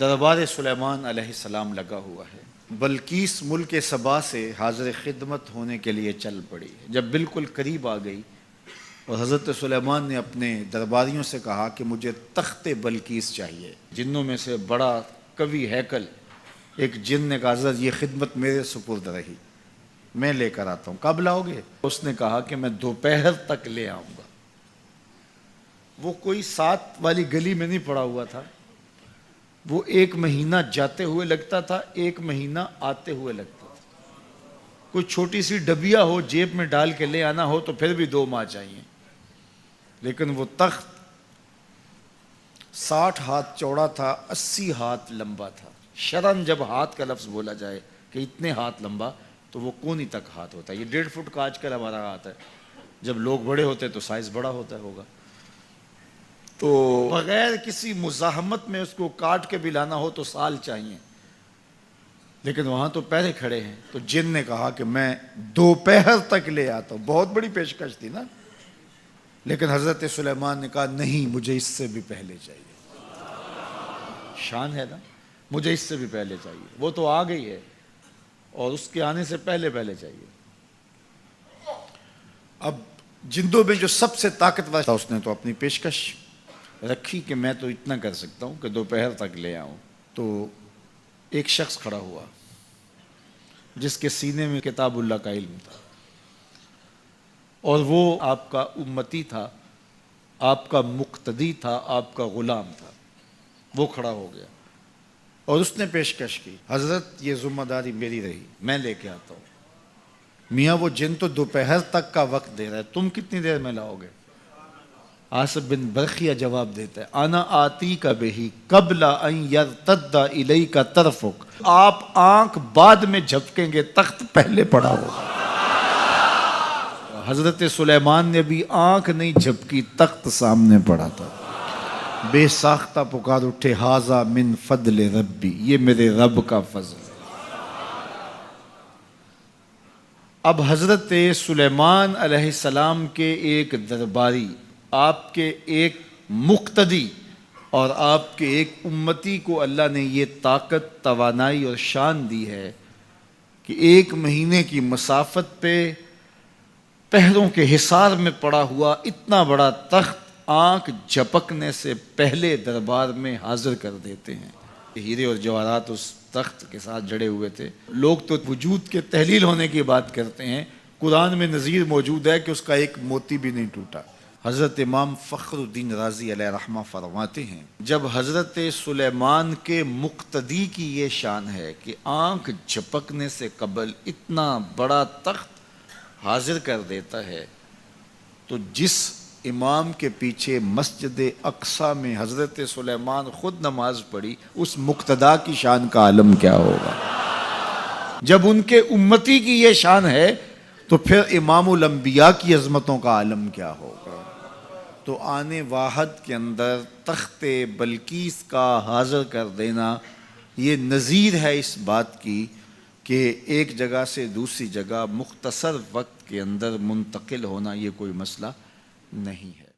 دربار سلیمان علیہ السلام لگا ہوا ہے۔ بلقیس ملک سبا سے حاضر خدمت ہونے کے لیے چل پڑی۔ جب بالکل قریب آ گئی اور حضرت سلیمان نے اپنے درباریوں سے کہا کہ مجھے تخت بلقیس چاہیے، جنوں میں سے بڑا قوی ہیکل ایک جن نے کہا حضرت یہ خدمت میرے سپرد رہی، میں لے کر آتا ہوں، کب لاؤ گے؟ اس نے کہا کہ میں دوپہر تک لے آؤں گا۔ وہ کوئی 7 والی گلی میں نہیں پڑا ہوا تھا، وہ 1 مہینہ جاتے ہوئے لگتا تھا، 1 مہینہ آتے ہوئے لگتا تھا۔ کوئی چھوٹی سی ڈبیا ہو جیب میں ڈال کے لے آنا ہو تو پھر بھی 2 ماہ چاہیے، لیکن وہ تخت 60 ہاتھ چوڑا تھا، 80 ہاتھ لمبا تھا۔ شرن جب ہاتھ کا لفظ بولا جائے کہ اتنے ہاتھ لمبا تو وہ کونی تک ہاتھ ہوتا ہے۔ یہ 1.5 فٹ کا آج کل ہمارا ہاتھ ہے، جب لوگ بڑے ہوتے تو سائز بڑا ہوتا ہوگا، تو بغیر کسی مزاحمت میں اس کو کاٹ کے بھی لانا ہو تو سال چاہیے، لیکن وہاں تو پہلے کھڑے ہیں۔ تو جن نے کہا کہ میں دوپہر تک لے آتا ہوں، بہت بڑی پیشکش تھی نا، لیکن حضرت سلیمان نے کہا نہیں، مجھے اس سے بھی پہلے چاہیے۔ شان ہے نا، مجھے اس سے بھی پہلے چاہیے۔ وہ تو آ گئی ہے اور اس کے آنے سے پہلے چاہیے۔ اب جندوں میں جو سب سے طاقتور تھا اس نے تو اپنی پیشکش رکھی کہ میں تو اتنا کر سکتا ہوں کہ دوپہر تک لے آؤں۔ تو ایک شخص کھڑا ہوا جس کے سینے میں کتاب اللہ کا علم تھا، اور وہ آپ کا امتی تھا، آپ کا مقتدی تھا، آپ کا غلام تھا۔ وہ کھڑا ہو گیا اور اس نے پیشکش کی، حضرت یہ ذمہ داری میری رہی، میں لے کے آتا ہوں۔ میاں وہ جن تو دوپہر تک کا وقت دے رہا ہے، تم کتنی دیر میں لاؤ گے؟ عاصب بن برقیہ جواب دیتا ہے، انا آتی کا بہی قبل ان یرتد الیک طرفک، آپ آنکھ بعد میں جھپکیں گے، تخت پہلے پڑا ہوگا۔ حضرت سلیمان نے بھی آنکھ نہیں جھپکی، تخت سامنے پڑا تھا۔ بے ساختہ پکار اٹھے، ھذا من فضل ربی، یہ میرے رب کا فضل ہے۔ اب حضرت سلیمان علیہ السلام کے ایک درباری، آپ کے ایک مقتدی اور آپ کے ایک امتی کو اللہ نے یہ طاقت، توانائی اور شان دی ہے کہ 1 مہینے کی مسافت پہ پہروں کے حصار میں پڑا ہوا اتنا بڑا تخت آنکھ جھپکنے سے پہلے دربار میں حاضر کر دیتے ہیں۔ ہیرے اور جواہرات اس تخت کے ساتھ جڑے ہوئے تھے۔ لوگ تو وجود کے تحلیل ہونے کی بات کرتے ہیں، قرآن میں نظیر موجود ہے کہ اس کا ایک موتی بھی نہیں ٹوٹا۔ حضرت امام فخر الدین رازی علیہ رحمہ فرماتے ہیں، جب حضرت سلیمان کے مقتدی کی یہ شان ہے کہ آنکھ جھپکنے سے قبل اتنا بڑا تخت حاضر کر دیتا ہے، تو جس امام کے پیچھے مسجد اقصی میں حضرت سلیمان خود نماز پڑھی، اس مقتدا کی شان کا عالم کیا ہوگا؟ جب ان کے امتی کی یہ شان ہے تو پھر امام الانبیاء کی عظمتوں کا عالم کیا ہوگا؟ تو آنے واحد کے اندر تخت بلقیس کا حاضر کر دینا یہ نظیر ہے اس بات کی کہ ایک جگہ سے دوسری جگہ مختصر وقت کے اندر منتقل ہونا یہ کوئی مسئلہ نہیں ہے۔